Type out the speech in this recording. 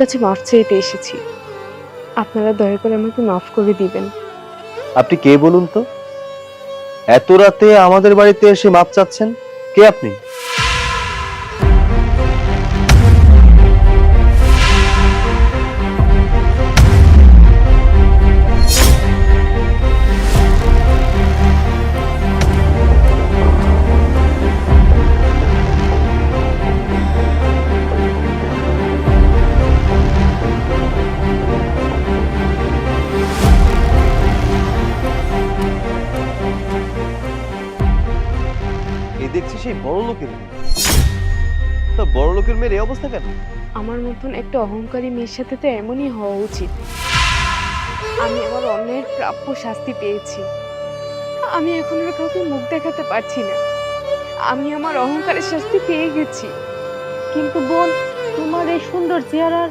কাছে মাফ চাইতে এসেছি। আপনারা দয়া করে আমাকে মাফ করে দিবেন। আপনি কে বলুন তো? এত রাতে আমাদের বাড়িতে এসে মাপ চাচ্ছেন? কে আপনি? এই দেখছি সেই বড় লোকের মেয়ে। তা বড় লোকের মেয়ের এই অবস্থা কেন? আমার মতন একটা অহংকারী মেয়ের সাথে তো এমনই হওয়া উচিত। আমি আমার অন্যায়ের প্রাপ্য শাস্তি পেয়েছি। আমি এখন আর কাউকে মুখ দেখাতে পারছি না। আমি আমার অহংকারের শাস্তি পেয়ে গেছি। কিন্তু বোন, তোমার এই সুন্দর চেহারার